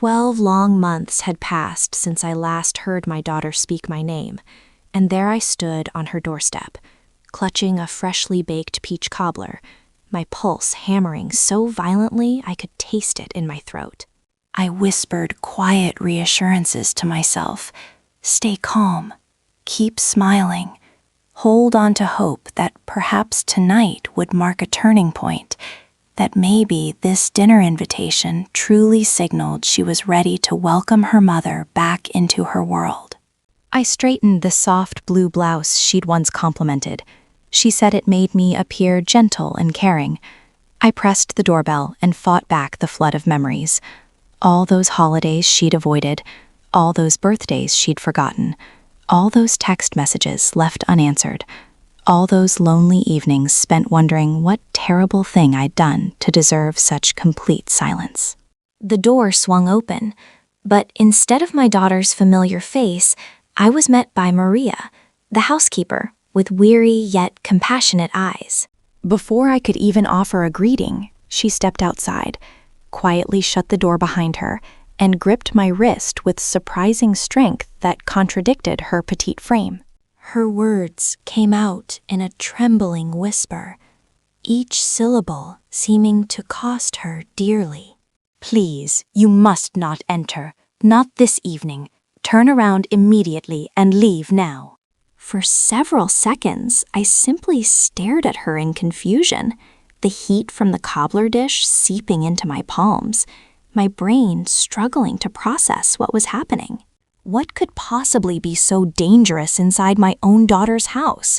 12 long months had passed since I last heard my daughter speak my name, and there I stood on her doorstep, clutching a freshly baked peach cobbler, my pulse hammering so violently I could taste it in my throat. I whispered quiet reassurances to myself. Stay calm. Keep smiling. Hold on to hope that perhaps tonight would mark a turning point, that maybe this dinner invitation truly signaled she was ready to welcome her mother back into her world. I straightened the soft blue blouse she'd once complimented. She said it made me appear gentle and caring. I pressed the doorbell and fought back the flood of memories. All those holidays she'd avoided, all those birthdays she'd forgotten, all those text messages left unanswered, all those lonely evenings spent wondering what terrible thing I'd done to deserve such complete silence. The door swung open, but instead of my daughter's familiar face, I was met by Maria, the housekeeper, with weary yet compassionate eyes. Before I could even offer a greeting, she stepped outside, quietly shut the door behind her, and gripped my wrist with surprising strength that contradicted her petite frame. Her words came out in a trembling whisper, each syllable seeming to cost her dearly. "Please, you must not enter. Not this evening. Turn around immediately and leave now." For several seconds, I simply stared at her in confusion, the heat from the cobbler dish seeping into my palms, my brain struggling to process what was happening. What could possibly be so dangerous inside my own daughter's house?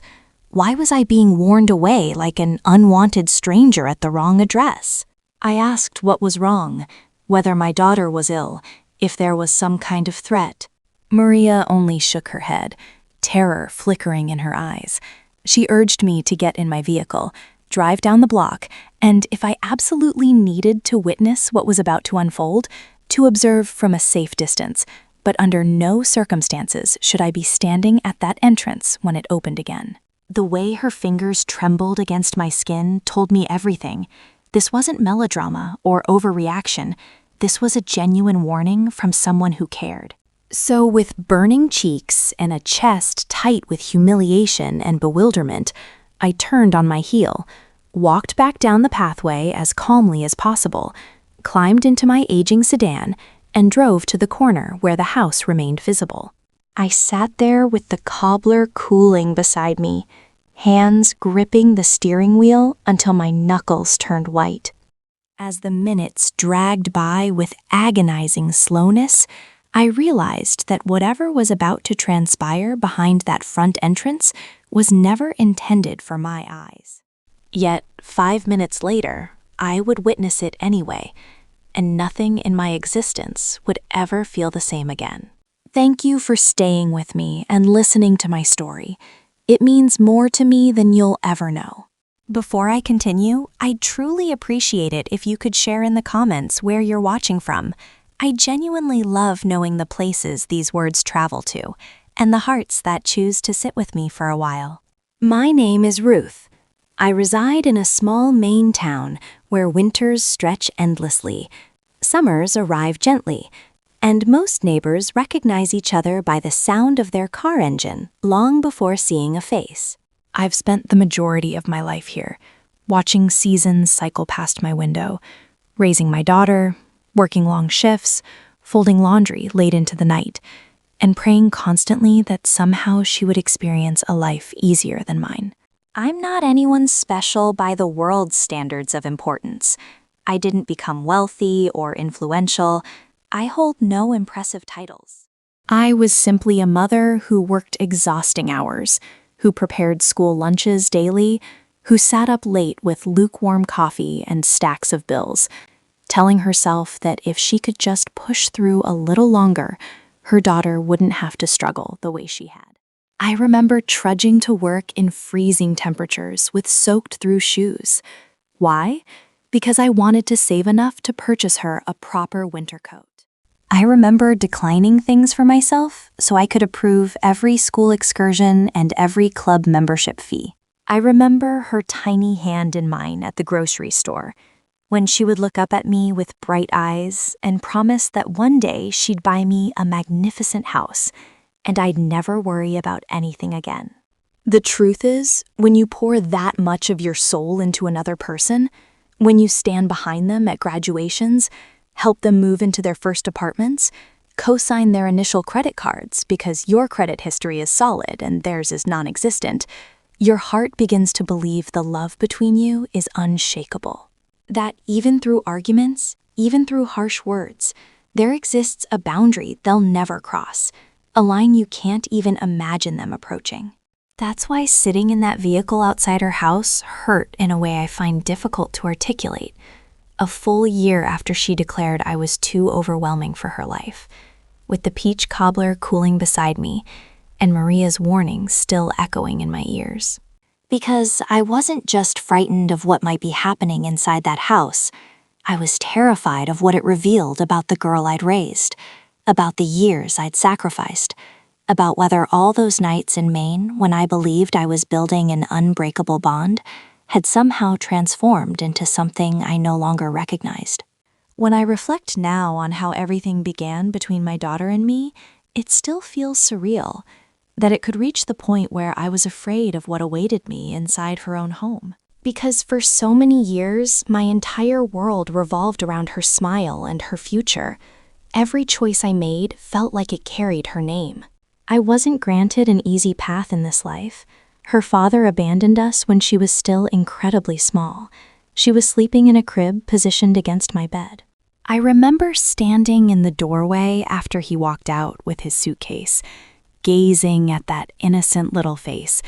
Why was I being warned away like an unwanted stranger at the wrong address? I asked what was wrong, whether my daughter was ill, if there was some kind of threat. Maria only shook her head, terror flickering in her eyes. She urged me to get in my vehicle, drive down the block, and if I absolutely needed to witness what was about to unfold, to observe from a safe distance, but under no circumstances should I be standing at that entrance when it opened again. The way her fingers trembled against my skin told me everything. This wasn't melodrama or overreaction. This was a genuine warning from someone who cared. So with burning cheeks and a chest tight with humiliation and bewilderment, I turned on my heel, walked back down the pathway as calmly as possible, climbed into my aging sedan, and drove to the corner where the house remained visible. I sat there with the cobbler cooling beside me, hands gripping the steering wheel until my knuckles turned white. As the minutes dragged by with agonizing slowness, I realized that whatever was about to transpire behind that front entrance was never intended for my eyes. Yet, 5 minutes later, I would witness it anyway, and nothing in my existence would ever feel the same again. Thank you for staying with me and listening to my story. It means more to me than you'll ever know. Before I continue, I'd truly appreciate it if you could share in the comments where you're watching from. I genuinely love knowing the places these words travel to, and the hearts that choose to sit with me for a while. My name is Ruth. I reside in a small Maine town where winters stretch endlessly, summers arrive gently, and most neighbors recognize each other by the sound of their car engine long before seeing a face. I've spent the majority of my life here, watching seasons cycle past my window, raising my daughter, working long shifts, folding laundry late into the night, and praying constantly that somehow she would experience a life easier than mine. I'm not anyone special by the world's standards of importance. I didn't become wealthy or influential. I hold no impressive titles. I was simply a mother who worked exhausting hours, who prepared school lunches daily, who sat up late with lukewarm coffee and stacks of bills, telling herself that if she could just push through a little longer, her daughter wouldn't have to struggle the way she had. I remember trudging to work in freezing temperatures with soaked-through shoes. Why? Because I wanted to save enough to purchase her a proper winter coat. I remember declining things for myself so I could approve every school excursion and every club membership fee. I remember her tiny hand in mine at the grocery store, when she would look up at me with bright eyes and promise that one day she'd buy me a magnificent house and I'd never worry about anything again. The truth is, when you pour that much of your soul into another person, when you stand behind them at graduations, help them move into their first apartments, co-sign their initial credit cards because your credit history is solid and theirs is non-existent, your heart begins to believe the love between you is unshakable. That even through arguments, even through harsh words, there exists a boundary they'll never cross, a line you can't even imagine them approaching. That's why sitting in that vehicle outside her house hurt in a way I find difficult to articulate. A full year after she declared I was too overwhelming for her life, with the peach cobbler cooling beside me and Maria's warnings still echoing in my ears. Because I wasn't just frightened of what might be happening inside that house, I was terrified of what it revealed about the girl I'd raised, about the years I'd sacrificed, about whether all those nights in Maine when I believed I was building an unbreakable bond had somehow transformed into something I no longer recognized. When I reflect now on how everything began between my daughter and me, it still feels surreal that it could reach the point where I was afraid of what awaited me inside her own home. Because for so many years, my entire world revolved around her smile and her future. Every choice I made felt like it carried her name. I wasn't granted an easy path in this life. Her father abandoned us when she was still incredibly small. She was sleeping in a crib positioned against my bed. I remember standing in the doorway after he walked out with his suitcase, gazing at that innocent little face,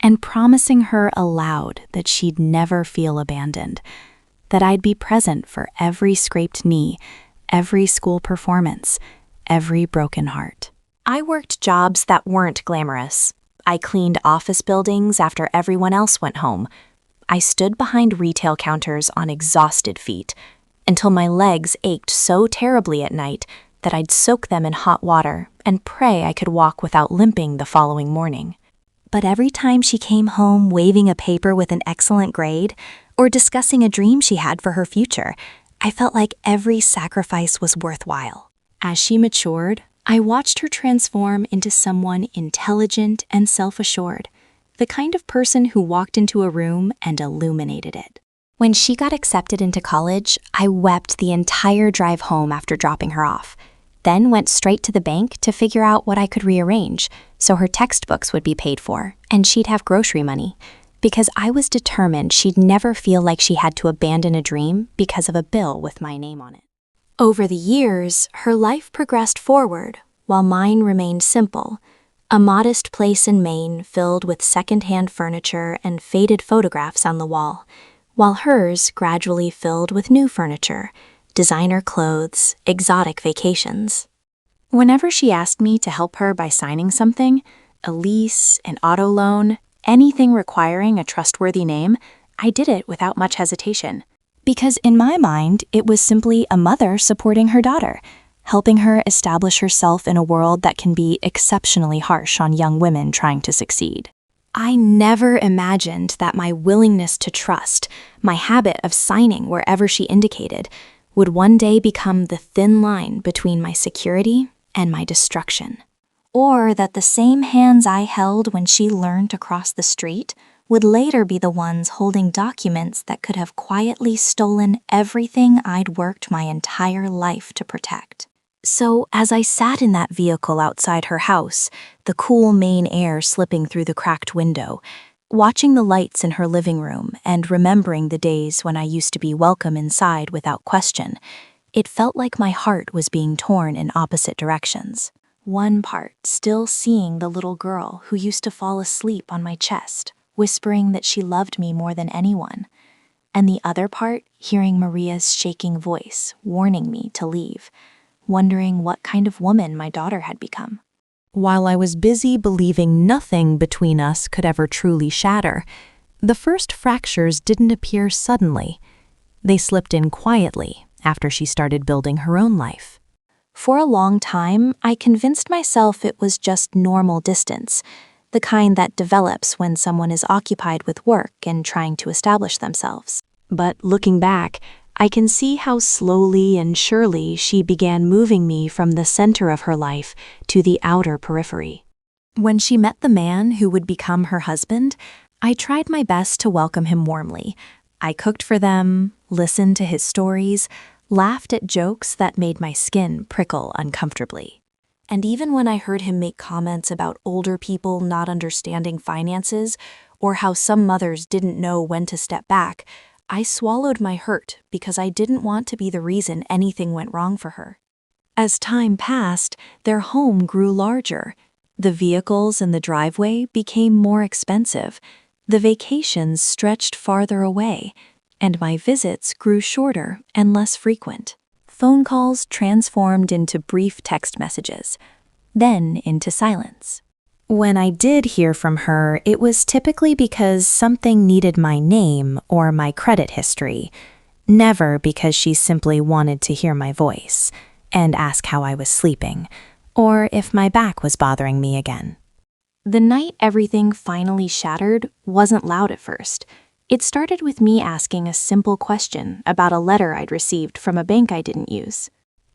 and promising her aloud that she'd never feel abandoned, that I'd be present for every scraped knee, every school performance, every broken heart. I worked jobs that weren't glamorous. I cleaned office buildings after everyone else went home. I stood behind retail counters on exhausted feet until my legs ached so terribly at night that I'd soak them in hot water and pray I could walk without limping the following morning. But every time she came home waving a paper with an excellent grade or discussing a dream she had for her future, I felt like every sacrifice was worthwhile. As she matured, I watched her transform into someone intelligent and self-assured, the kind of person who walked into a room and illuminated it. When she got accepted into college, I wept the entire drive home after dropping her off, then went straight to the bank to figure out what I could rearrange so her textbooks would be paid for and she'd have grocery money, because I was determined she'd never feel like she had to abandon a dream because of a bill with my name on it. Over the years, her life progressed forward, while mine remained simple, a modest place in Maine filled with second-hand furniture and faded photographs on the wall, while hers gradually filled with new furniture, designer clothes, exotic vacations. Whenever she asked me to help her by signing something, a lease, an auto loan, anything requiring a trustworthy name, I did it without much hesitation. Because in my mind, it was simply a mother supporting her daughter, helping her establish herself in a world that can be exceptionally harsh on young women trying to succeed. I never imagined that my willingness to trust, my habit of signing wherever she indicated, would one day become the thin line between my security and my destruction. Or that the same hands I held when she learned to cross the street would later be the ones holding documents that could have quietly stolen everything I'd worked my entire life to protect. So as I sat in that vehicle outside her house, the cool Maine air slipping through the cracked window, watching the lights in her living room and remembering the days when I used to be welcome inside without question, it felt like my heart was being torn in opposite directions. One part still seeing the little girl who used to fall asleep on my chest, whispering that she loved me more than anyone, and the other part hearing Maria's shaking voice warning me to leave, wondering what kind of woman my daughter had become. While I was busy believing nothing between us could ever truly shatter, the first fractures didn't appear suddenly. They slipped in quietly after she started building her own life. For a long time, I convinced myself it was just normal distance, the kind that develops when someone is occupied with work and trying to establish themselves. But looking back, I can see how slowly and surely she began moving me from the center of her life to the outer periphery. When she met the man who would become her husband, I tried my best to welcome him warmly. I cooked for them, listened to his stories, laughed at jokes that made my skin prickle uncomfortably. And even when I heard him make comments about older people not understanding finances or how some mothers didn't know when to step back, I swallowed my hurt because I didn't want to be the reason anything went wrong for her. As time passed, their home grew larger. The vehicles in the driveway became more expensive, the vacations stretched farther away, and my visits grew shorter and less frequent. Phone calls transformed into brief text messages, then into silence. When I did hear from her, it was typically because something needed my name or my credit history, never because she simply wanted to hear my voice and ask how I was sleeping, or if my back was bothering me again. The night everything finally shattered wasn't loud at first. It started with me asking a simple question about a letter I'd received from a bank I didn't use.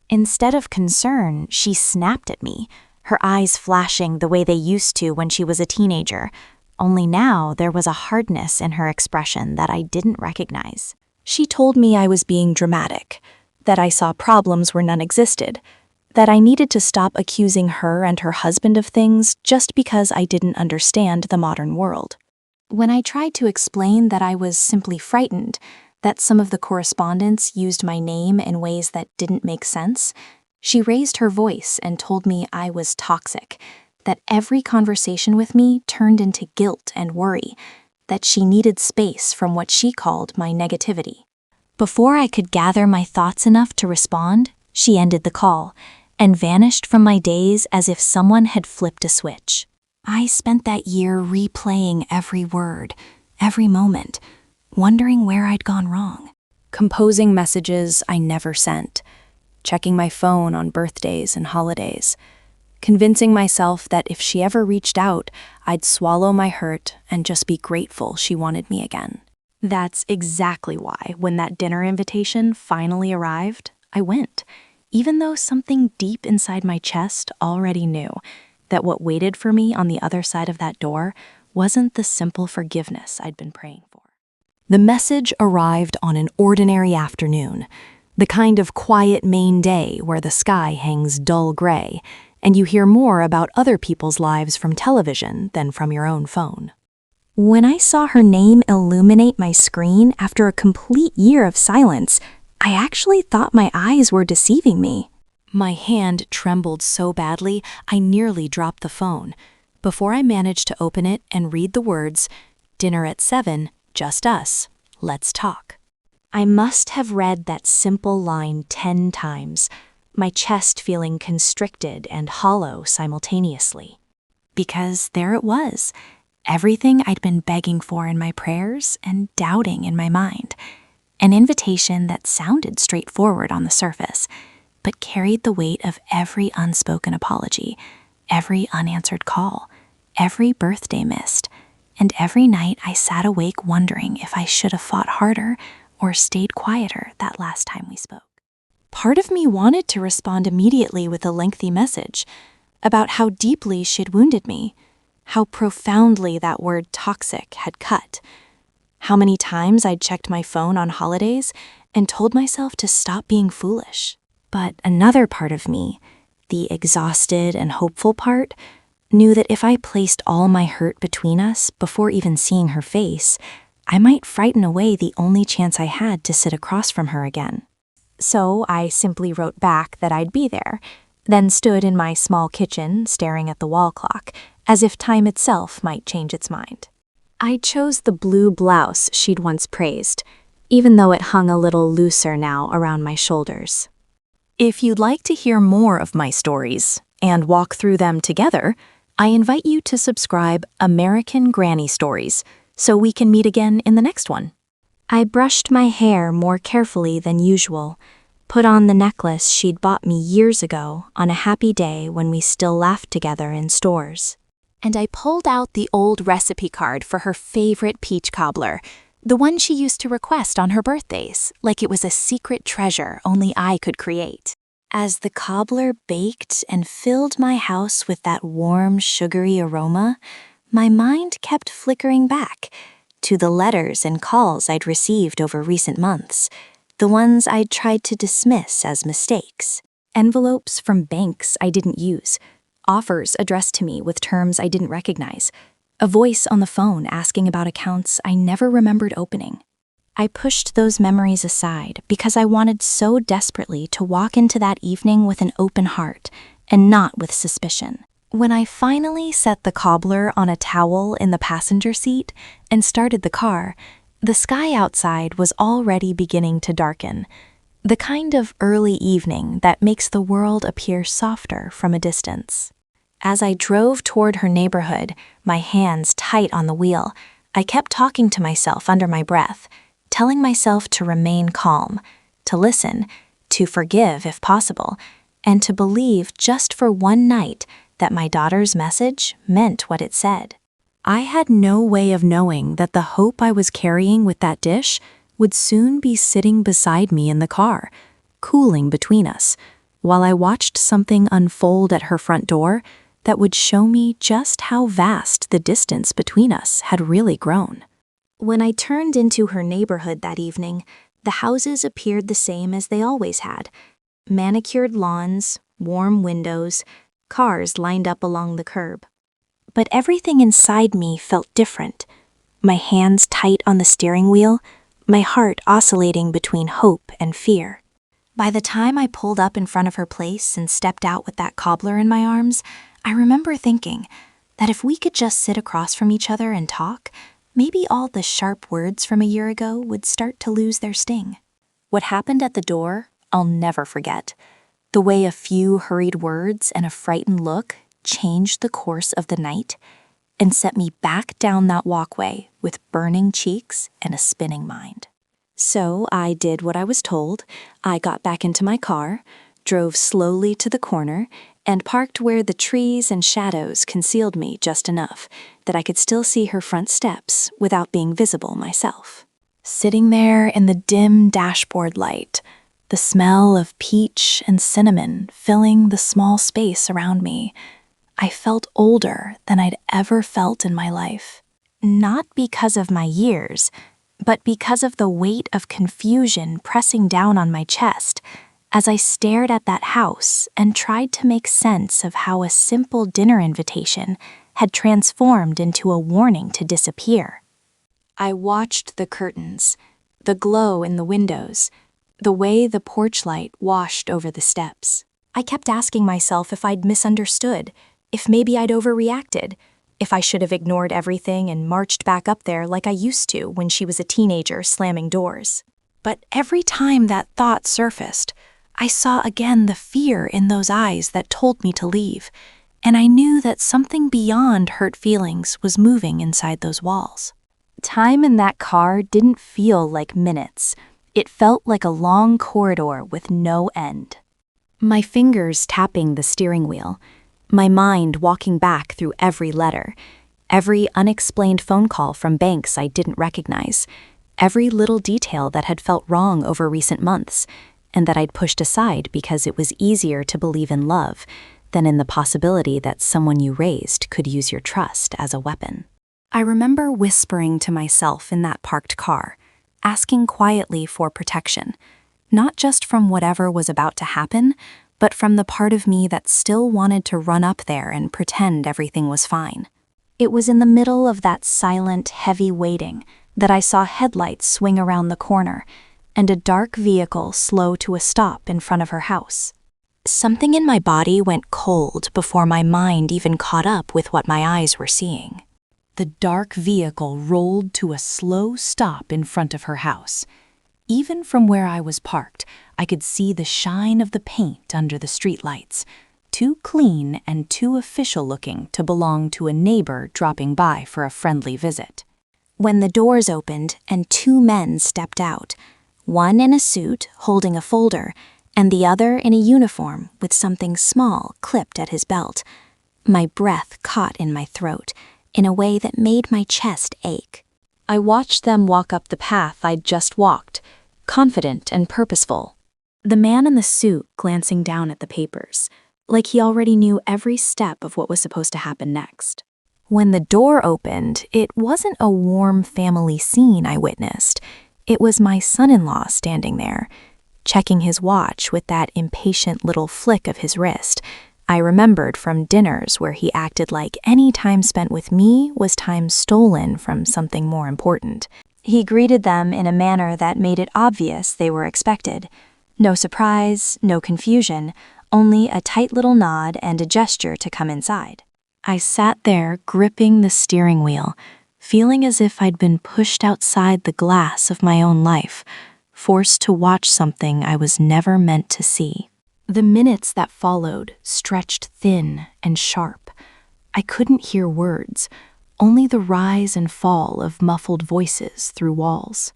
Instead of concern, she snapped at me, her eyes flashing the way they used to when she was a teenager, only now there was a hardness in her expression that I didn't recognize. She told me I was being dramatic, that I saw problems where none existed, that I needed to stop accusing her and her husband of things just because I didn't understand the modern world. When I tried to explain that I was simply frightened, that some of the correspondence used my name in ways that didn't make sense, she raised her voice and told me I was toxic, that every conversation with me turned into guilt and worry, that she needed space from what she called my negativity. Before I could gather my thoughts enough to respond, she ended the call and vanished from my days as if someone had flipped a switch. I spent that year replaying every word, every moment, wondering where I'd gone wrong, composing messages I never sent, checking my phone on birthdays and holidays, convincing myself that if she ever reached out, I'd swallow my hurt and just be grateful she wanted me again. That's exactly why, when that dinner invitation finally arrived, I went, even though something deep inside my chest already knew that what waited for me on the other side of that door wasn't the simple forgiveness I'd been praying for. The message arrived on an ordinary afternoon, the kind of quiet Maine day where the sky hangs dull gray, and you hear more about other people's lives from television than from your own phone. When I saw her name illuminate my screen after a complete year of silence, I actually thought my eyes were deceiving me. My hand trembled so badly, I nearly dropped the phone. Before I managed to open it and read the words, "Dinner at 7, just us, let's talk." I must have read that simple line 10 times, my chest feeling constricted and hollow simultaneously. Because there it was, everything I'd been begging for in my prayers and doubting in my mind. An invitation that sounded straightforward on the surface, but carried the weight of every unspoken apology, every unanswered call, every birthday missed, and every night I sat awake wondering if I should have fought harder or stayed quieter that last time we spoke. Part of me wanted to respond immediately with a lengthy message about how deeply she'd wounded me, how profoundly that word toxic had cut, how many times I'd checked my phone on holidays and told myself to stop being foolish. But another part of me, the exhausted and hopeful part, knew that if I placed all my hurt between us before even seeing her face, I might frighten away the only chance I had to sit across from her again. So I simply wrote back that I'd be there, then stood in my small kitchen staring at the wall clock, as if time itself might change its mind. I chose the blue blouse she'd once praised, even though it hung a little looser now around my shoulders. If you'd like to hear more of my stories and walk through them together, I invite you to subscribe American Granny Stories so we can meet again in the next one. I brushed my hair more carefully than usual, put on the necklace she'd bought me years ago on a happy day when we still laughed together in stores. And I pulled out the old recipe card for her favorite peach cobbler, The one she used to request on her birthdays, like it was a secret treasure only I could create. As the cobbler baked and filled my house with that warm, sugary aroma, my mind kept flickering back to the letters and calls I'd received over recent months, the ones I'd tried to dismiss as mistakes. Envelopes from banks I didn't use, offers addressed to me with terms I didn't recognize, a voice on the phone asking about accounts I never remembered opening. I pushed those memories aside because I wanted so desperately to walk into that evening with an open heart and not with suspicion. When I finally set the cobbler on a towel in the passenger seat and started the car, the sky outside was already beginning to darken, the kind of early evening that makes the world appear softer from a distance. As I drove toward her neighborhood, my hands tight on the wheel, I kept talking to myself under my breath, telling myself to remain calm, to listen, to forgive if possible, and to believe just for one night that my daughter's message meant what it said. I had no way of knowing that the hope I was carrying with that dish would soon be sitting beside me in the car, cooling between us, while I watched something unfold at her front door that would show me just how vast the distance between us had really grown. When I turned into her neighborhood that evening, the houses appeared the same as they always had. Manicured lawns, warm windows, cars lined up along the curb. But everything inside me felt different. My hands tight on the steering wheel, my heart oscillating between hope and fear. By the time I pulled up in front of her place and stepped out with that cobbler in my arms, I remember thinking that if we could just sit across from each other and talk, maybe all the sharp words from a year ago would start to lose their sting. What happened at the door, I'll never forget. The way a few hurried words and a frightened look changed the course of the night and set me back down that walkway with burning cheeks and a spinning mind. So I did what I was told. I got back into my car, drove slowly to the corner, and parked where the trees and shadows concealed me just enough that I could still see her front steps without being visible myself. Sitting there in the dim dashboard light, the smell of peach and cinnamon filling the small space around me, I felt older than I'd ever felt in my life. Not because of my years, but because of the weight of confusion pressing down on my chest as I stared at that house and tried to make sense of how a simple dinner invitation had transformed into a warning to disappear. I watched the curtains, the glow in the windows, the way the porch light washed over the steps. I kept asking myself if I'd misunderstood, if maybe I'd overreacted, if I should have ignored everything and marched back up there like I used to when she was a teenager slamming doors. But every time that thought surfaced, I saw again the fear in those eyes that told me to leave, and I knew that something beyond hurt feelings was moving inside those walls. Time in that car didn't feel like minutes. It felt like a long corridor with no end. My fingers tapping the steering wheel, my mind walking back through every letter, every unexplained phone call from banks I didn't recognize, every little detail that had felt wrong over recent months, and that I'd pushed aside because it was easier to believe in love than in the possibility that someone you raised could use your trust as a weapon. I remember whispering to myself in that parked car, asking quietly for protection, not just from whatever was about to happen, but from the part of me that still wanted to run up there and pretend everything was fine. It was in the middle of that silent, heavy waiting that I saw headlights swing around the corner and a dark vehicle slow to a stop in front of her house. Something in my body went cold before my mind even caught up with what my eyes were seeing. The dark vehicle rolled to a slow stop in front of her house. Even from where I was parked, I could see the shine of the paint under the streetlights, too clean and too official-looking to belong to a neighbor dropping by for a friendly visit. When the doors opened and two men stepped out, one in a suit holding a folder, and the other in a uniform with something small clipped at his belt, my breath caught in my throat in a way that made my chest ache. I watched them walk up the path I'd just walked, confident and purposeful. The man in the suit glancing down at the papers, like he already knew every step of what was supposed to happen next. When the door opened, it wasn't a warm family scene I witnessed. It was my son-in-law standing there, checking his watch with that impatient little flick of his wrist I remembered from dinners where he acted like any time spent with me was time stolen from something more important. He greeted them in a manner that made it obvious they were expected. No surprise, no confusion, only a tight little nod and a gesture to come inside. I sat there gripping the steering wheel, feeling as if I'd been pushed outside the glass of my own life, forced to watch something I was never meant to see. The minutes that followed stretched thin and sharp. I couldn't hear words, only the rise and fall of muffled voices through walls.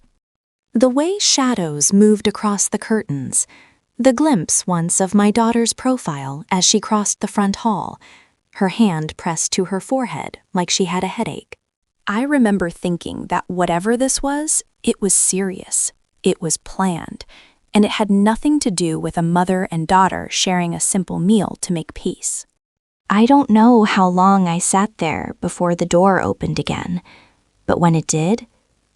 The way shadows moved across the curtains, the glimpse once of my daughter's profile as she crossed the front hall, her hand pressed to her forehead like she had a headache. I remember thinking that whatever this was, it was serious, it was planned, and it had nothing to do with a mother and daughter sharing a simple meal to make peace. I don't know how long I sat there before the door opened again, but when it did,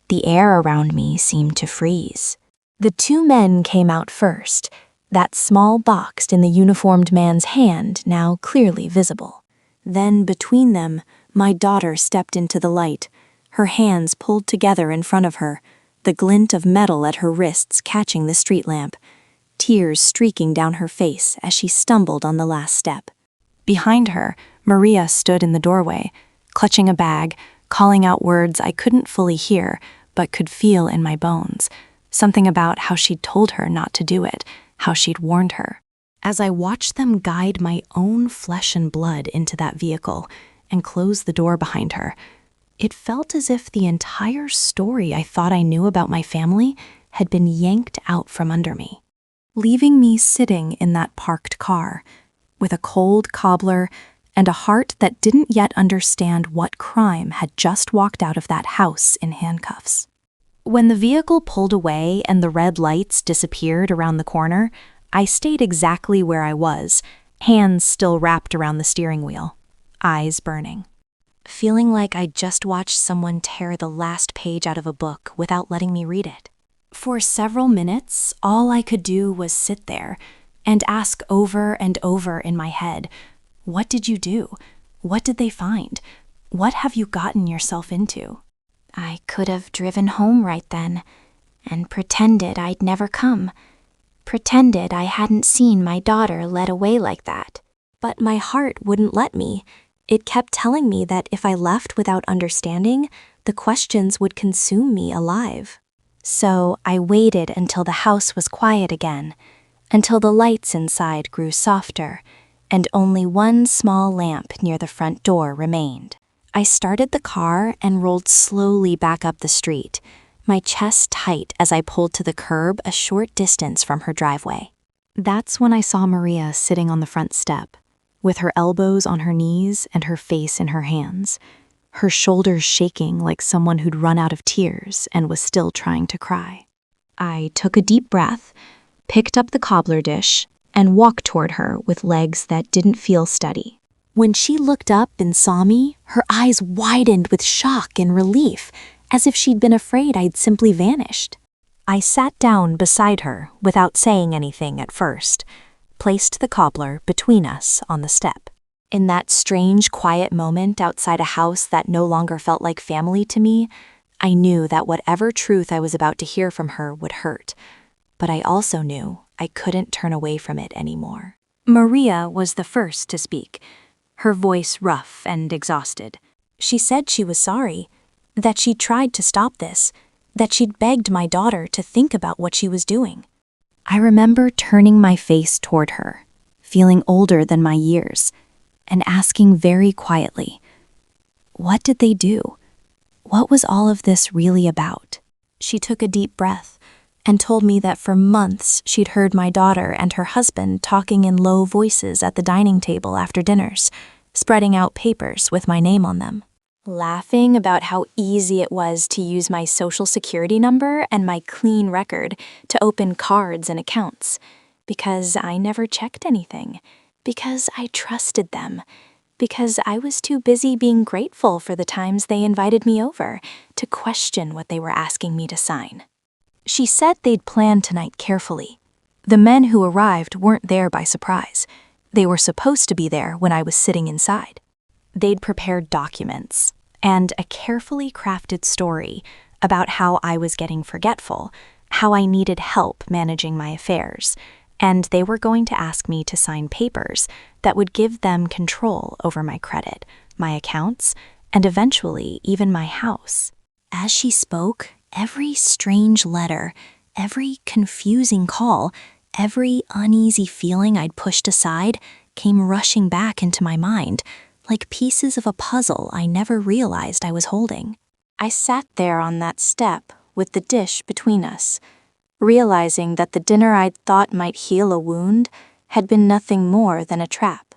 the air around me seemed to freeze. The two men came out first, that small box in the uniformed man's hand now clearly visible. Then, between them, my daughter stepped into the light, her hands pulled together in front of her, the glint of metal at her wrists catching the street lamp, tears streaking down her face as she stumbled on the last step. Behind her, Maria stood in the doorway, clutching a bag, calling out words I couldn't fully hear but could feel in my bones, something about how she'd told her not to do it, how she'd warned her. As I watched them guide my own flesh and blood into that vehicle and close the door behind her, it felt as if the entire story I thought I knew about my family had been yanked out from under me, leaving me sitting in that parked car, with a cold cobbler and a heart that didn't yet understand what crime had just walked out of that house in handcuffs. When the vehicle pulled away and the red lights disappeared around the corner, I stayed exactly where I was, hands still wrapped around the steering wheel, eyes burning, feeling like I'd just watched someone tear the last page out of a book without letting me read it. For several minutes, all I could do was sit there and ask over and over in my head, what did you do? What did they find? What have you gotten yourself into? I could have driven home right then and pretended I'd never come, pretended I hadn't seen my daughter led away like that. But my heart wouldn't let me. It kept telling me that if I left without understanding, the questions would consume me alive. So I waited until the house was quiet again, until the lights inside grew softer, and only one small lamp near the front door remained. I started the car and rolled slowly back up the street, my chest tight as I pulled to the curb a short distance from her driveway. That's when I saw Maria sitting on the front step, with her elbows on her knees and her face in her hands, her shoulders shaking like someone who'd run out of tears and was still trying to cry. I took a deep breath, picked up the cobbler dish, and walked toward her with legs that didn't feel steady. When she looked up and saw me, her eyes widened with shock and relief, as if she'd been afraid I'd simply vanished. I sat down beside her without saying anything at first, placed the cobbler between us on the step. In that strange, quiet moment outside a house that no longer felt like family to me, I knew that whatever truth I was about to hear from her would hurt, but I also knew I couldn't turn away from it anymore. Maria was the first to speak, her voice rough and exhausted. She said she was sorry, that she'd tried to stop this, that she'd begged my daughter to think about what she was doing. I remember turning my face toward her, feeling older than my years, and asking very quietly, what did they do? What was all of this really about? She took a deep breath and told me that for months she'd heard my daughter and her husband talking in low voices at the dining table after dinners, spreading out papers with my name on them. laughing about how easy it was to use my social security number and my clean record to open cards and accounts, because I never checked anything, because I trusted them, because I was too busy being grateful for the times they invited me over to question what they were asking me to sign. She said they'd planned tonight carefully. The men who arrived weren't there by surprise. They were supposed to be there when I was sitting inside. They'd prepared documents and a carefully crafted story about how I was getting forgetful, how I needed help managing my affairs, and they were going to ask me to sign papers that would give them control over my credit, my accounts, and eventually even my house. As she spoke, every strange letter, every confusing call, every uneasy feeling I'd pushed aside came rushing back into my mind, like pieces of a puzzle I never realized I was holding. I sat there on that step with the dish between us, realizing that the dinner I'd thought might heal a wound had been nothing more than a trap,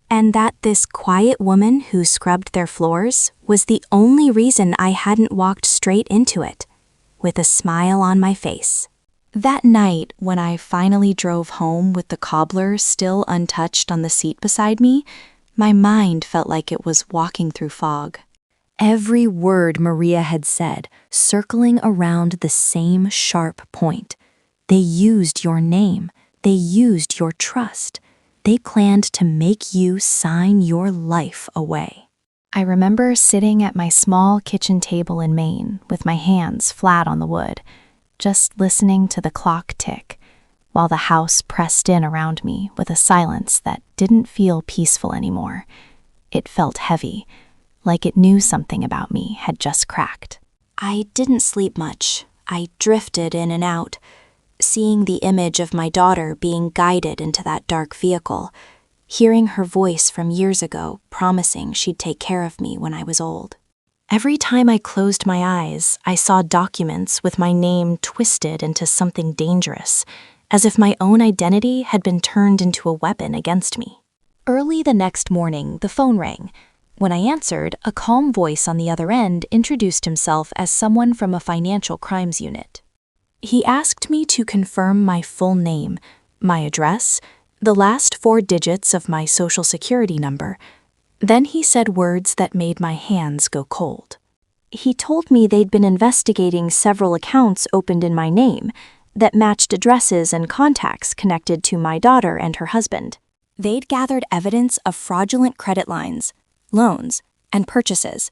and that this quiet woman who scrubbed their floors was the only reason I hadn't walked straight into it, with a smile on my face. That night, when I finally drove home with the cobbler still untouched on the seat beside me, my mind felt like it was walking through fog. Every word Maria had said, circling around the same sharp point. They used your name. They used your trust. They planned to make you sign your life away. I remember sitting at my small kitchen table in Maine with my hands flat on the wood, just listening to the clock tick, while the house pressed in around me with a silence that didn't feel peaceful anymore. It felt heavy, like it knew something about me had just cracked. I didn't sleep much. I drifted in and out, seeing the image of my daughter being guided into that dark vehicle, hearing her voice from years ago promising she'd take care of me when I was old. Every time I closed my eyes, I saw documents with my name twisted into something dangerous, as if my own identity had been turned into a weapon against me. Early the next morning, the phone rang. When I answered, a calm voice on the other end introduced himself as someone from a financial crimes unit. He asked me to confirm my full name, my address, the last 4 digits of my social security number. Then he said words that made my hands go cold. He told me they'd been investigating several accounts opened in my name that matched addresses and contacts connected to my daughter and her husband. They'd gathered evidence of fraudulent credit lines, loans, and purchases.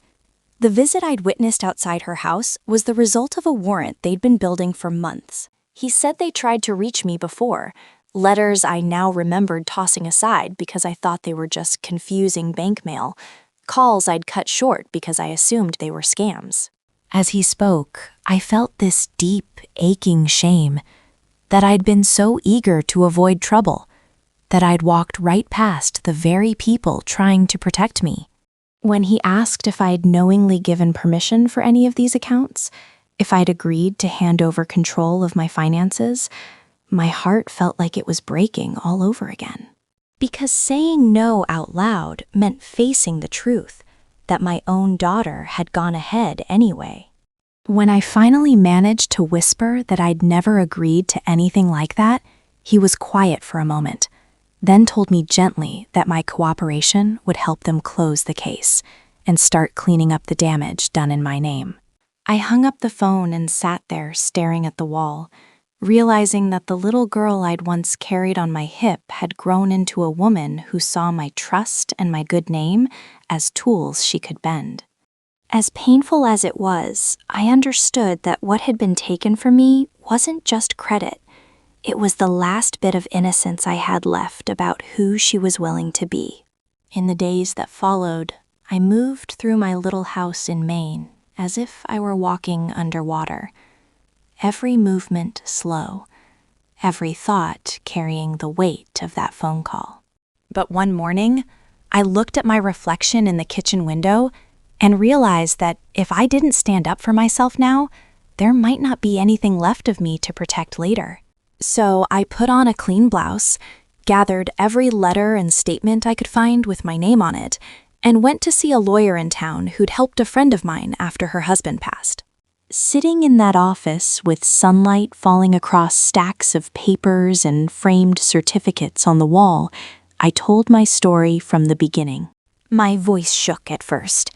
The visit I'd witnessed outside her house was the result of a warrant they'd been building for months. He said they tried to reach me before, letters I now remembered tossing aside because I thought they were just confusing bank mail, calls I'd cut short because I assumed they were scams. As he spoke, I felt this deep, aching shame that I'd been so eager to avoid trouble, that I'd walked right past the very people trying to protect me. When he asked if I'd knowingly given permission for any of these accounts, if I'd agreed to hand over control of my finances, my heart felt like it was breaking all over again. Because saying no out loud meant facing the truth, that my own daughter had gone ahead anyway. When I finally managed to whisper that I'd never agreed to anything like that, he was quiet for a moment, then told me gently that my cooperation would help them close the case and start cleaning up the damage done in my name. I hung up the phone and sat there staring at the wall, realizing that the little girl I'd once carried on my hip had grown into a woman who saw my trust and my good name as tools she could bend. As painful as it was, I understood that what had been taken from me wasn't just credit. It was the last bit of innocence I had left about who she was willing to be. In the days that followed, I moved through my little house in Maine as if I were walking underwater, every movement slow, every thought carrying the weight of that phone call. But one morning, I looked at my reflection in the kitchen window and realized that if I didn't stand up for myself now, there might not be anything left of me to protect later. So I put on a clean blouse, gathered every letter and statement I could find with my name on it, and went to see a lawyer in town who'd helped a friend of mine after her husband passed. Sitting in that office with sunlight falling across stacks of papers and framed certificates on the wall, I told my story from the beginning. My voice shook at first,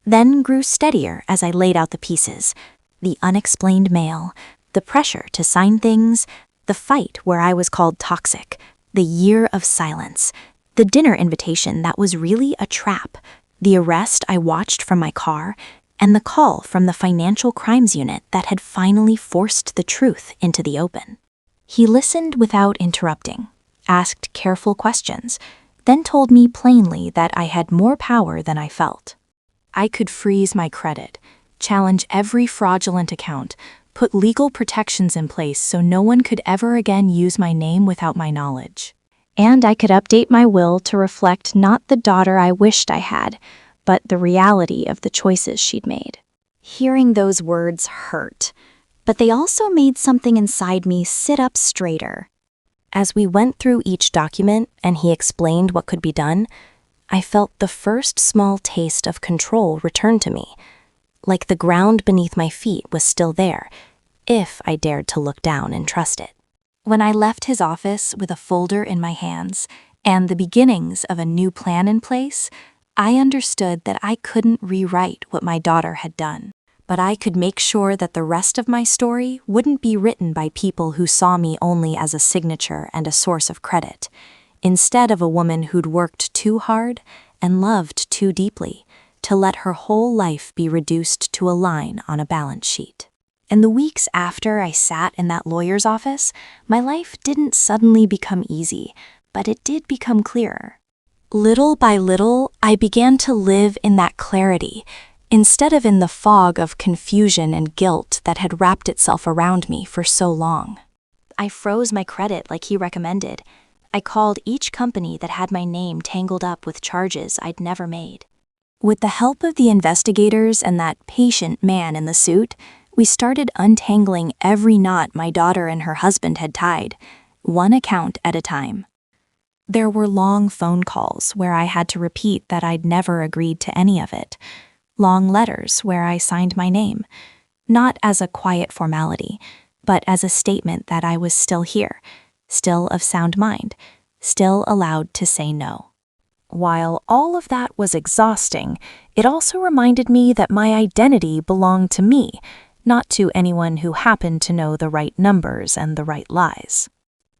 then grew steadier as I laid out the pieces. The unexplained mail, the pressure to sign things, the fight where I was called toxic, the year of silence, the dinner invitation that was really a trap, the arrest I watched from my car, and the call from the financial crimes unit that had finally forced the truth into the open. He listened without interrupting, asked careful questions, then told me plainly that I had more power than I felt. I could freeze my credit, challenge every fraudulent account, put legal protections in place so no one could ever again use my name without my knowledge. And I could update my will to reflect not the daughter I wished I had, but the reality of the choices she'd made. Hearing those words hurt, but they also made something inside me sit up straighter. As we went through each document and he explained what could be done, I felt the first small taste of control return to me, like the ground beneath my feet was still there, if I dared to look down and trust it. When I left his office with a folder in my hands and the beginnings of a new plan in place, I understood that I couldn't rewrite what my daughter had done, but I could make sure that the rest of my story wouldn't be written by people who saw me only as a signature and a source of credit, instead of a woman who'd worked too hard and loved too deeply to let her whole life be reduced to a line on a balance sheet. In the weeks after I sat in that lawyer's office, my life didn't suddenly become easy, but it did become clearer. Little by little, I began to live in that clarity, instead of in the fog of confusion and guilt that had wrapped itself around me for so long. I froze my credit like he recommended. I called each company that had my name tangled up with charges I'd never made. With the help of the investigators and that patient man in the suit, we started untangling every knot my daughter and her husband had tied, one account at a time. There were long phone calls where I had to repeat that I'd never agreed to any of it, long letters where I signed my name, not as a quiet formality, but as a statement that I was still here, still of sound mind, still allowed to say no. While all of that was exhausting, it also reminded me that my identity belonged to me, not to anyone who happened to know the right numbers and the right lies.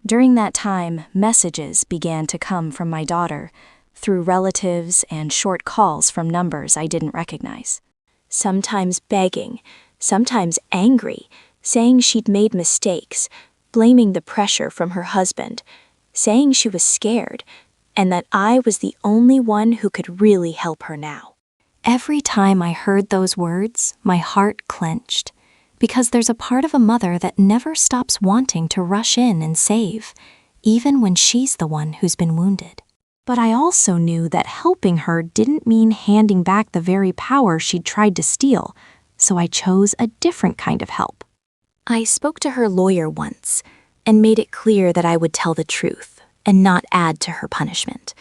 During that time, messages began to come from my daughter, through relatives and short calls from numbers I didn't recognize. Sometimes begging, sometimes angry, saying she'd made mistakes, blaming the pressure from her husband, saying she was scared, and that I was the only one who could really help her now. Every time I heard those words, my heart clenched, because there's a part of a mother that never stops wanting to rush in and save, even when she's the one who's been wounded. But I also knew that helping her didn't mean handing back the very power she'd tried to steal, so I chose a different kind of help. I spoke to her lawyer once and made it clear that I would tell the truth and not add to her punishment,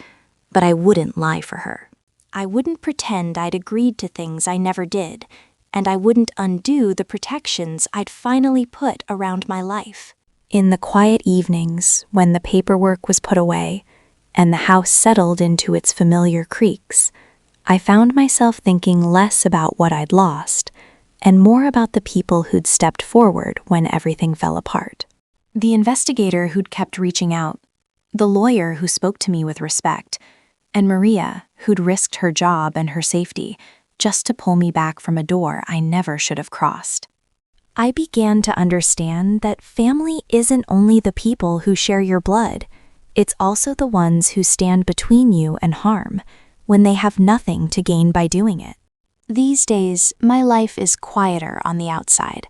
but I wouldn't lie for her. I wouldn't pretend I'd agreed to things I never did, and I wouldn't undo the protections I'd finally put around my life. In the quiet evenings, when the paperwork was put away and the house settled into its familiar creaks, I found myself thinking less about what I'd lost and more about the people who'd stepped forward when everything fell apart. The investigator who'd kept reaching out, the lawyer who spoke to me with respect, and Maria, who'd risked her job and her safety just to pull me back from a door I never should have crossed. I began to understand that family isn't only the people who share your blood, it's also the ones who stand between you and harm when they have nothing to gain by doing it. These days, my life is quieter on the outside.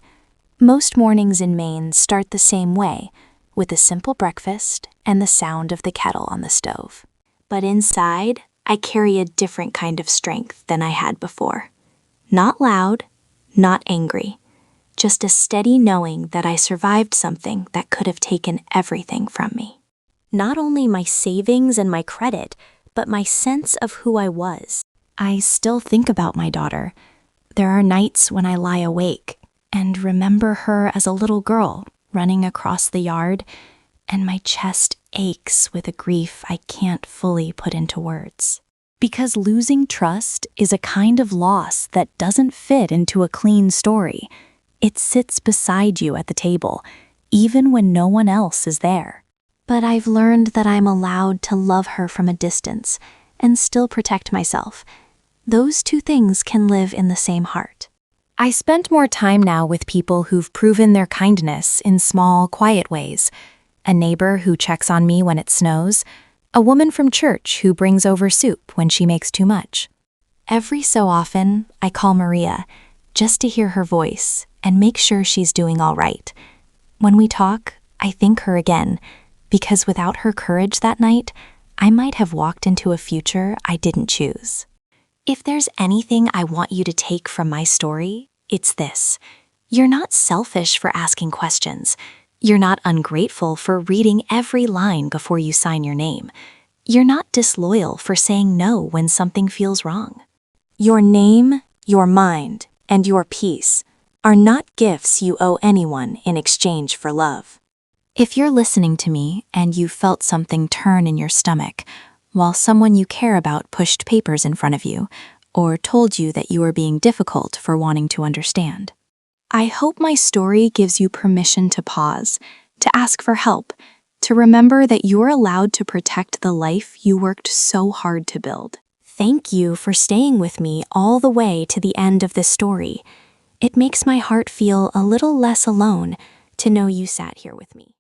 Most mornings in Maine start the same way, with a simple breakfast and the sound of the kettle on the stove. But inside, I carry a different kind of strength than I had before. Not loud, not angry, just a steady knowing that I survived something that could have taken everything from me. Not only my savings and my credit, but my sense of who I was. I still think about my daughter. There are nights when I lie awake and remember her as a little girl running across the yard, and my chest aches with a grief I can't fully put into words. Because losing trust is a kind of loss that doesn't fit into a clean story. It sits beside you at the table, even when no one else is there. But I've learned that I'm allowed to love her from a distance and still protect myself. Those two things can live in the same heart. I spend more time now with people who've proven their kindness in small, quiet ways. A neighbor who checks on me when it snows, a woman from church who brings over soup when she makes too much. Every so often, I call Maria just to hear her voice and make sure she's doing all right. When we talk, I thank her again, because without her courage that night, I might have walked into a future I didn't choose. If there's anything I want you to take from my story, it's this. You're not selfish for asking questions. You're not ungrateful for reading every line before you sign your name. You're not disloyal for saying no when something feels wrong. Your name, your mind, and your peace are not gifts you owe anyone in exchange for love. If you're listening to me and you felt something turn in your stomach while someone you care about pushed papers in front of you or told you that you were being difficult for wanting to understand, I hope my story gives you permission to pause, to ask for help, to remember that you're allowed to protect the life you worked so hard to build. Thank you for staying with me all the way to the end of this story. It makes my heart feel a little less alone to know you sat here with me.